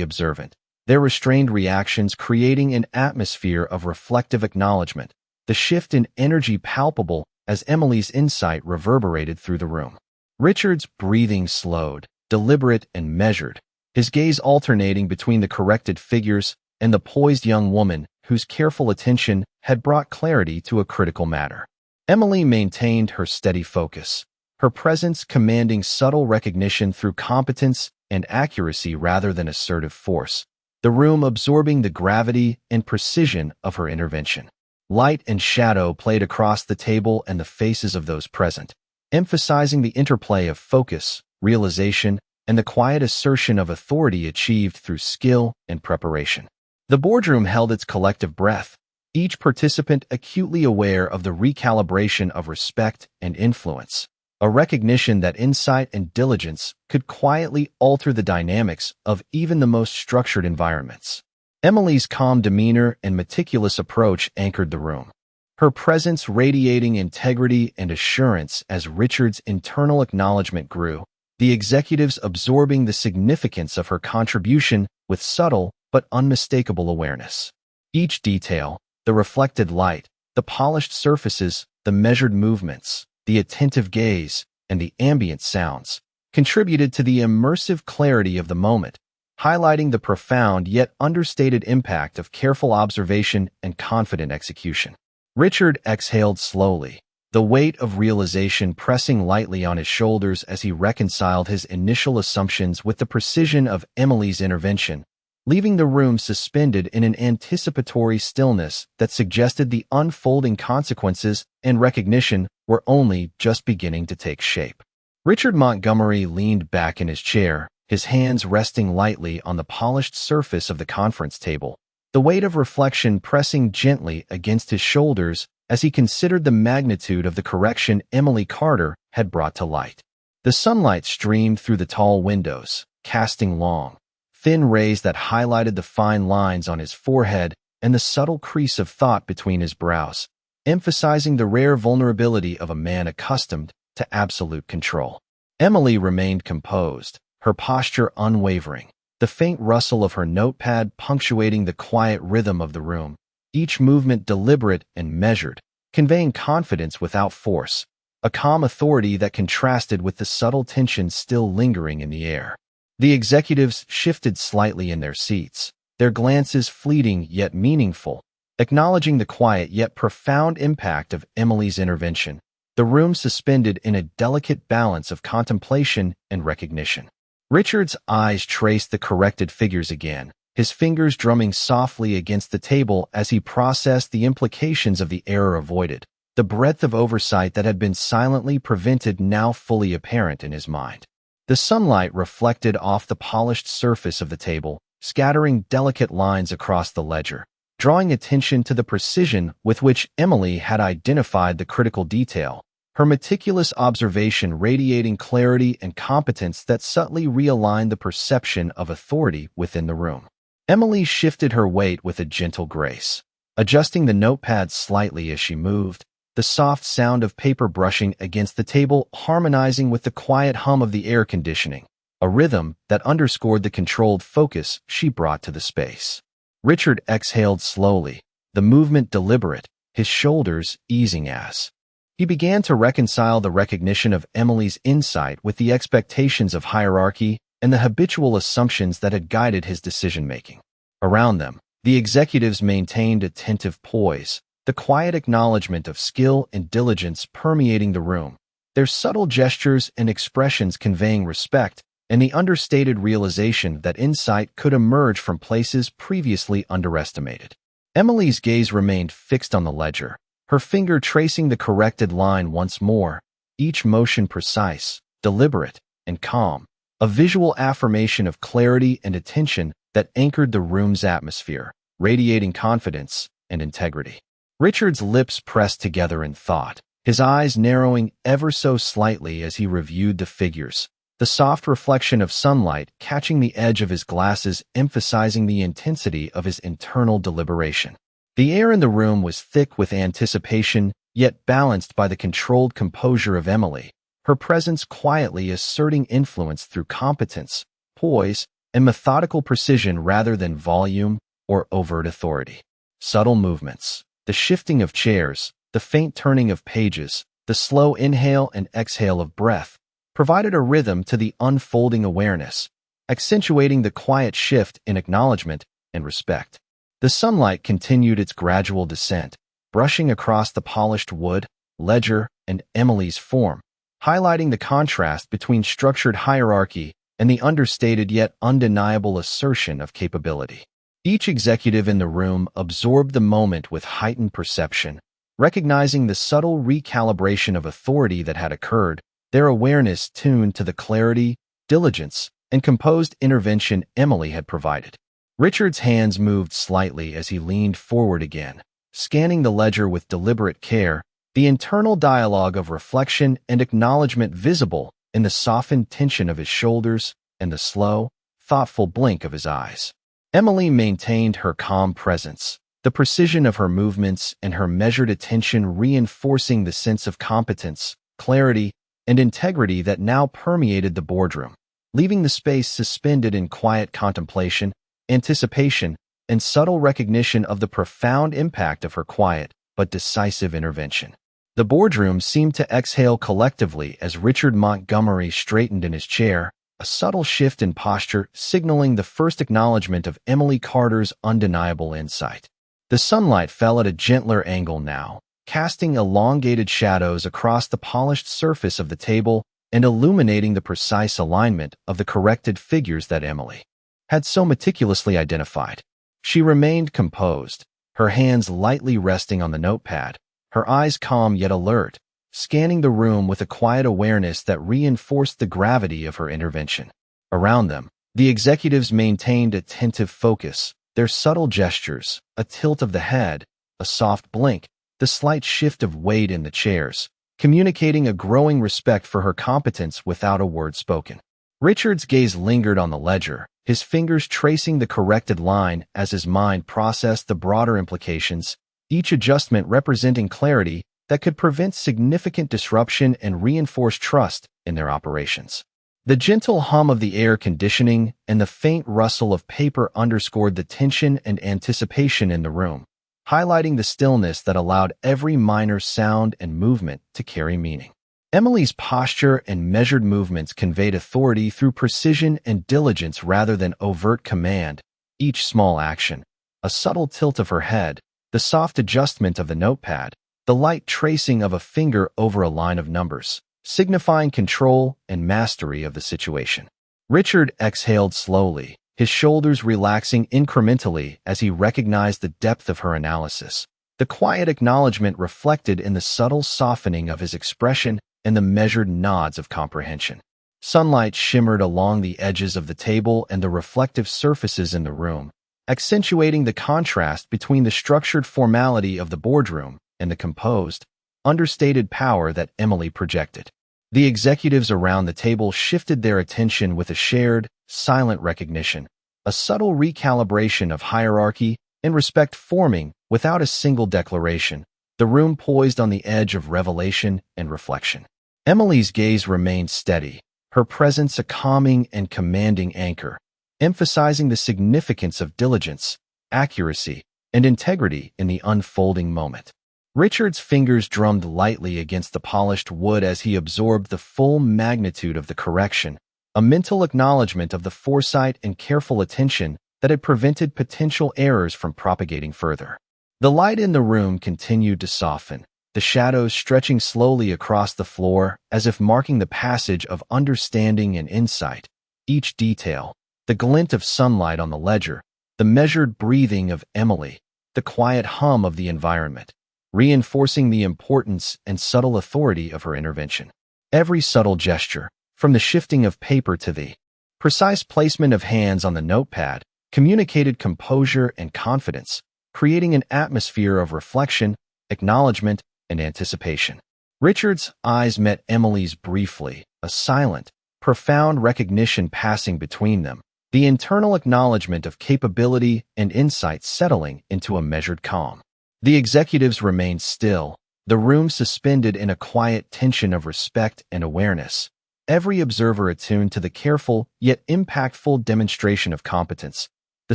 observant, their restrained reactions creating an atmosphere of reflective acknowledgment, the shift in energy palpable as Emily's insight reverberated through the room. Richard's breathing slowed, deliberate and measured, his gaze alternating between the corrected figures and the poised young woman whose careful attention had brought clarity to a critical matter. Emily maintained her steady focus, her presence commanding subtle recognition through competence and accuracy rather than assertive force, the room absorbing the gravity and precision of her intervention. Light and shadow played across the table and the faces of those present, emphasizing the interplay of focus, realization, and the quiet assertion of authority achieved through skill and preparation. The boardroom held its collective breath, each participant acutely aware of the recalibration of respect and influence, a recognition that insight and diligence could quietly alter the dynamics of even the most structured environments. Emily's calm demeanor and meticulous approach anchored the room, her presence radiating integrity and assurance as Richard's internal acknowledgment grew, the executives absorbing the significance of her contribution with subtle but unmistakable awareness. Each detail, the reflected light, the polished surfaces, the measured movements, the attentive gaze, and the ambient sounds, contributed to the immersive clarity of the moment, highlighting the profound yet understated impact of careful observation and confident execution. Richard exhaled slowly, the weight of realization pressing lightly on his shoulders as he reconciled his initial assumptions with the precision of Emily's intervention, leaving the room suspended in an anticipatory stillness that suggested the unfolding consequences and recognition were only just beginning to take shape. Richard Montgomery leaned back in his chair, his hands resting lightly on the polished surface of the conference table, the weight of reflection pressing gently against his shoulders as he considered the magnitude of the correction Emily Carter had brought to light. The sunlight streamed through the tall windows, casting long, thin rays that highlighted the fine lines on his forehead and the subtle crease of thought between his brows, emphasizing the rare vulnerability of a man accustomed to absolute control. Emily remained composed, her posture unwavering, the faint rustle of her notepad punctuating the quiet rhythm of the room, each movement deliberate and measured, conveying confidence without force, a calm authority that contrasted with the subtle tension still lingering in the air. The executives shifted slightly in their seats, their glances fleeting yet meaningful, acknowledging the quiet yet profound impact of Emily's intervention, the room suspended in a delicate balance of contemplation and recognition. Richard's eyes traced the corrected figures again, his fingers drumming softly against the table as he processed the implications of the error avoided, the breadth of oversight that had been silently prevented now fully apparent in his mind. The sunlight reflected off the polished surface of the table, scattering delicate lines across the ledger, drawing attention to the precision with which Emily had identified the critical detail, her meticulous observation radiating clarity and competence that subtly realigned the perception of authority within the room. Emily shifted her weight with a gentle grace, adjusting the notepad slightly as she moved, the soft sound of paper brushing against the table harmonizing with the quiet hum of the air conditioning, a rhythm that underscored the controlled focus she brought to the space. Richard exhaled slowly, the movement deliberate, his shoulders easing as he began to reconcile the recognition of Emily's insight with the expectations of hierarchy and the habitual assumptions that had guided his decision-making. Around them, the executives maintained attentive poise, the quiet acknowledgment of skill and diligence permeating the room, their subtle gestures and expressions conveying respect and the understated realization that insight could emerge from places previously underestimated. Emily's gaze remained fixed on the ledger, her finger tracing the corrected line once more, each motion precise, deliberate, and calm, a visual affirmation of clarity and attention that anchored the room's atmosphere, radiating confidence and integrity. Richard's lips pressed together in thought, his eyes narrowing ever so slightly as he reviewed the figures, the soft reflection of sunlight catching the edge of his glasses emphasizing the intensity of his internal deliberation. The air in the room was thick with anticipation, yet balanced by the controlled composure of Emily, her presence quietly asserting influence through competence, poise, and methodical precision rather than volume or overt authority. Subtle movements, the shifting of chairs, the faint turning of pages, the slow inhale and exhale of breath, provided a rhythm to the unfolding awareness, accentuating the quiet shift in acknowledgment and respect. The sunlight continued its gradual descent, brushing across the polished wood, ledger, and Emily's form, highlighting the contrast between structured hierarchy and the understated yet undeniable assertion of capability. Each executive in the room absorbed the moment with heightened perception, recognizing the subtle recalibration of authority that had occurred, their awareness tuned to the clarity, diligence, and composed intervention Emily had provided. Richard's hands moved slightly as he leaned forward again, scanning the ledger with deliberate care, the internal dialogue of reflection and acknowledgement visible in the softened tension of his shoulders and the slow, thoughtful blink of his eyes. Emily maintained her calm presence, the precision of her movements and her measured attention reinforcing the sense of competence, clarity, and integrity that now permeated the boardroom, leaving the space suspended in quiet contemplation, anticipation, and subtle recognition of the profound impact of her quiet but decisive intervention. The boardroom seemed to exhale collectively as Richard Montgomery straightened in his chair, a subtle shift in posture signaling the first acknowledgment of Emily Carter's undeniable insight. The sunlight fell at a gentler angle now, casting elongated shadows across the polished surface of the table and illuminating the precise alignment of the corrected figures that Emily had so meticulously identified. She remained composed, her hands lightly resting on the notepad, her eyes calm yet alert, scanning the room with a quiet awareness that reinforced the gravity of her intervention. Around them, the executives maintained attentive focus, their subtle gestures, a tilt of the head, a soft blink, the slight shift of weight in the chairs, communicating a growing respect for her competence without a word spoken. Richard's gaze lingered on the ledger, his fingers tracing the corrected line as his mind processed the broader implications, each adjustment representing clarity that could prevent significant disruption and reinforce trust in their operations. The gentle hum of the air conditioning and the faint rustle of paper underscored the tension and anticipation in the room, highlighting the stillness that allowed every minor sound and movement to carry meaning. Emily's posture and measured movements conveyed authority through precision and diligence rather than overt command. Each small action, a subtle tilt of her head, the soft adjustment of the notepad, the light tracing of a finger over a line of numbers, signifying control and mastery of the situation. Richard exhaled slowly, his shoulders relaxing incrementally as he recognized the depth of her analysis. The quiet acknowledgement reflected in the subtle softening of his expression and the measured nods of comprehension. Sunlight shimmered along the edges of the table and the reflective surfaces in the room, accentuating the contrast between the structured formality of the boardroom and the composed, understated power that Emily projected. The executives around the table shifted their attention with a shared, silent recognition, a subtle recalibration of hierarchy and respect forming without a single declaration, the room poised on the edge of revelation and reflection. Emily's gaze remained steady, her presence a calming and commanding anchor, emphasizing the significance of diligence, accuracy, and integrity in the unfolding moment. Richard's fingers drummed lightly against the polished wood as he absorbed the full magnitude of the correction, a mental acknowledgement of the foresight and careful attention that had prevented potential errors from propagating further. The light in the room continued to soften, the shadows stretching slowly across the floor as if marking the passage of understanding and insight. Each detail, the glint of sunlight on the ledger, the measured breathing of Emily, the quiet hum of the environment, reinforcing the importance and subtle authority of her intervention. Every subtle gesture, from the shifting of paper to the precise placement of hands on the notepad, communicated composure and confidence, creating an atmosphere of reflection, acknowledgement, and anticipation. Richard's eyes met Emily's briefly, a silent, profound recognition passing between them, the internal acknowledgement of capability and insight settling into a measured calm. The executives remained still, the room suspended in a quiet tension of respect and awareness, every observer attuned to the careful yet impactful demonstration of competence, the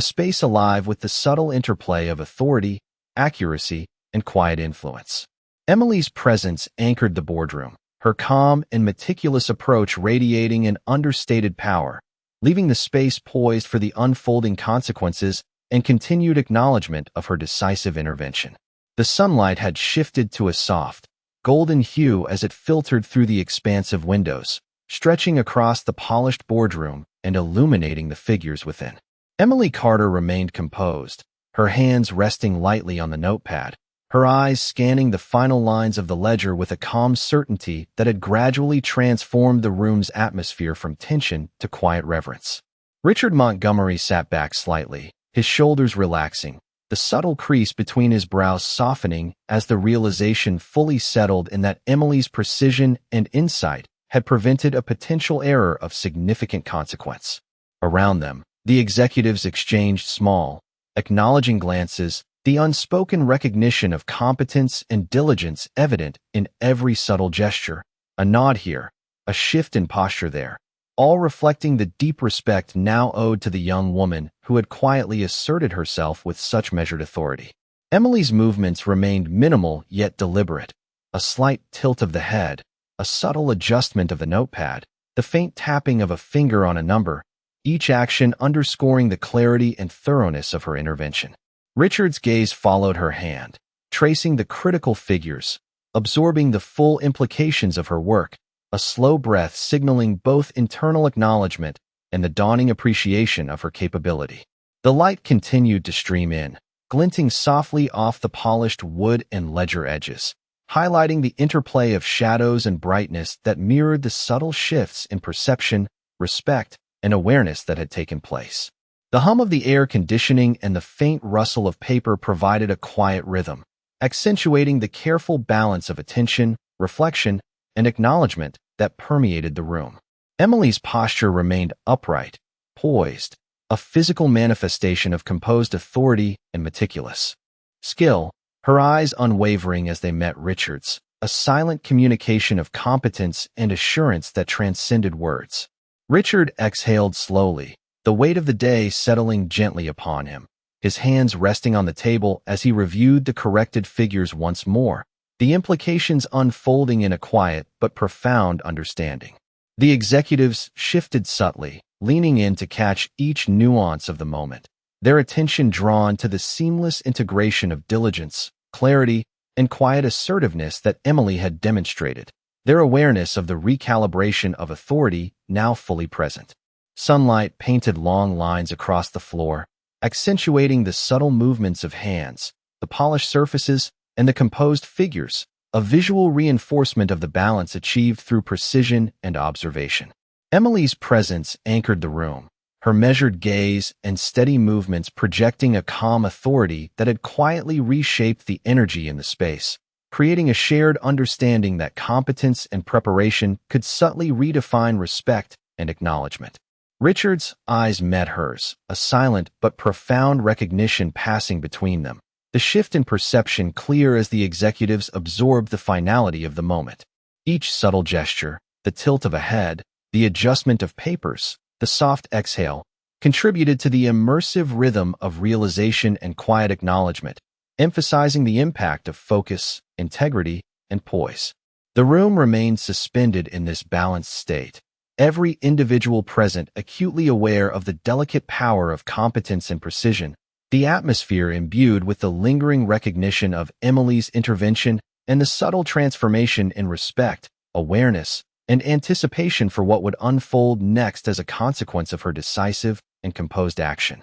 space alive with the subtle interplay of authority, accuracy, and quiet influence. Emily's presence anchored the boardroom, her calm and meticulous approach radiating an understated power, leaving the space poised for the unfolding consequences and continued acknowledgement of her decisive intervention. The sunlight had shifted to a soft, golden hue as it filtered through the expansive windows, stretching across the polished boardroom and illuminating the figures within. Emily Carter remained composed, her hands resting lightly on the notepad, her eyes scanning the final lines of the ledger with a calm certainty that had gradually transformed the room's atmosphere from tension to quiet reverence. Richard Montgomery sat back slightly, his shoulders relaxing, the subtle crease between his brows softening as the realization fully settled in that Emily's precision and insight had prevented a potential error of significant consequence. Around them, the executives exchanged small, acknowledging glances, the unspoken recognition of competence and diligence evident in every subtle gesture, a nod here, a shift in posture there, all reflecting the deep respect now owed to the young woman who had quietly asserted herself with such measured authority. Emily's movements remained minimal yet deliberate, a slight tilt of the head, a subtle adjustment of the notepad, the faint tapping of a finger on a number, each action underscoring the clarity and thoroughness of her intervention. Richard's gaze followed her hand, tracing the critical figures, absorbing the full implications of her work, a slow breath signaling both internal acknowledgment and the dawning appreciation of her capability. The light continued to stream in, glinting softly off the polished wood and ledger edges, highlighting the interplay of shadows and brightness that mirrored the subtle shifts in perception, respect, and awareness that had taken place. The hum of the air conditioning and the faint rustle of paper provided a quiet rhythm, accentuating the careful balance of attention, reflection, and acknowledgement that permeated the room. Emily's posture remained upright, poised, a physical manifestation of composed authority and meticulous skill, her eyes unwavering as they met Richard's, a silent communication of competence and assurance that transcended words. Richard exhaled slowly, the weight of the day settling gently upon him, his hands resting on the table as he reviewed the corrected figures once more, the implications unfolding in a quiet but profound understanding. The executives shifted subtly, leaning in to catch each nuance of the moment, their attention drawn to the seamless integration of diligence, clarity, and quiet assertiveness that Emily had demonstrated, their awareness of the recalibration of authority now fully present. Sunlight painted long lines across the floor, accentuating the subtle movements of hands, the polished surfaces, and the composed figures, a visual reinforcement of the balance achieved through precision and observation. Emily's presence anchored the room, her measured gaze and steady movements projecting a calm authority that had quietly reshaped the energy in the space, creating a shared understanding that competence and preparation could subtly redefine respect and acknowledgement. Richard's eyes met hers, a silent but profound recognition passing between them, the shift in perception clear as the executives absorbed the finality of the moment. Each subtle gesture, the tilt of a head, the adjustment of papers, the soft exhale, contributed to the immersive rhythm of realization and quiet acknowledgement, emphasizing the impact of focus, integrity, and poise. The room remained suspended in this balanced state, every individual present acutely aware of the delicate power of competence and precision, the atmosphere imbued with the lingering recognition of Emily's intervention and the subtle transformation in respect, awareness, and anticipation for what would unfold next as a consequence of her decisive and composed action.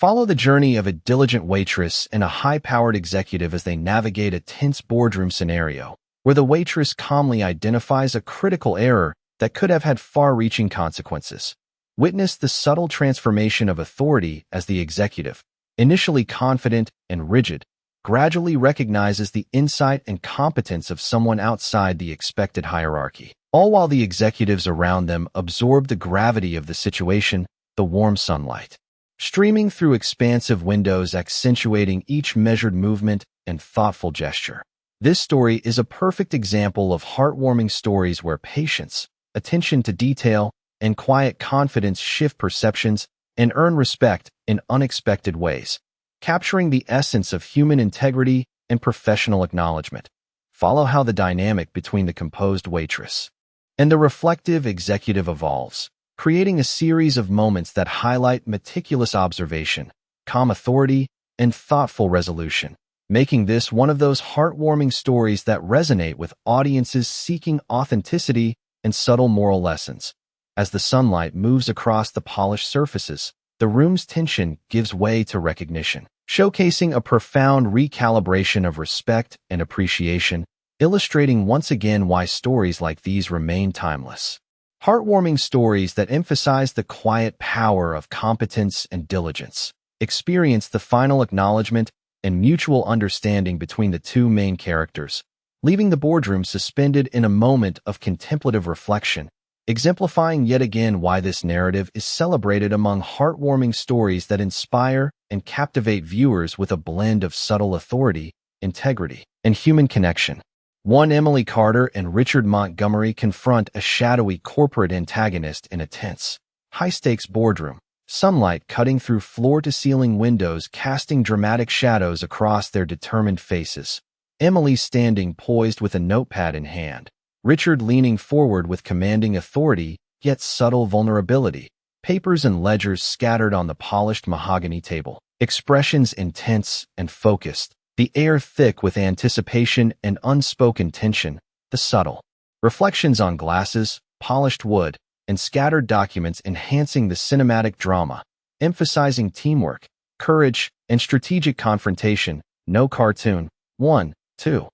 Follow the journey of a diligent waitress and a high-powered executive as they navigate a tense boardroom scenario, where the waitress calmly identifies a critical error that could have had far-reaching consequences. Witness the subtle transformation of authority as the executive, initially confident and rigid, gradually recognizes the insight and competence of someone outside the expected hierarchy, all while the executives around them absorb the gravity of the situation, the warm sunlight streaming through expansive windows accentuating each measured movement and thoughtful gesture. This story is a perfect example of heartwarming stories where patience, attention to detail, and quiet confidence shift perceptions and earn respect in unexpected ways, capturing the essence of human integrity and professional acknowledgement. Follow how the dynamic between the composed waitress and the reflective executive evolves, creating a series of moments that highlight meticulous observation, calm authority, and thoughtful resolution, making this one of those heartwarming stories that resonate with audiences seeking authenticity and subtle moral lessons. As the sunlight moves across the polished surfaces, the room's tension gives way to recognition, showcasing a profound recalibration of respect and appreciation, illustrating once again why stories like these remain timeless. Heartwarming stories that emphasize the quiet power of competence and diligence experience the final acknowledgment and mutual understanding between the two main characters, leaving the boardroom suspended in a moment of contemplative reflection, exemplifying yet again why this narrative is celebrated among heartwarming stories that inspire and captivate viewers with a blend of subtle authority, integrity, and human connection. One Emily Carter and Richard Montgomery confront a shadowy corporate antagonist in a tense, high-stakes boardroom, sunlight cutting through floor-to-ceiling windows casting dramatic shadows across their determined faces. Emily standing poised with a notepad in hand, Richard leaning forward with commanding authority, yet subtle vulnerability, papers and ledgers scattered on the polished mahogany table, expressions intense and focused, the air thick with anticipation and unspoken tension, the subtle reflections on glasses, polished wood, and scattered documents enhancing the cinematic drama, emphasizing teamwork, courage, and strategic confrontation. No cartoon. 1, 2.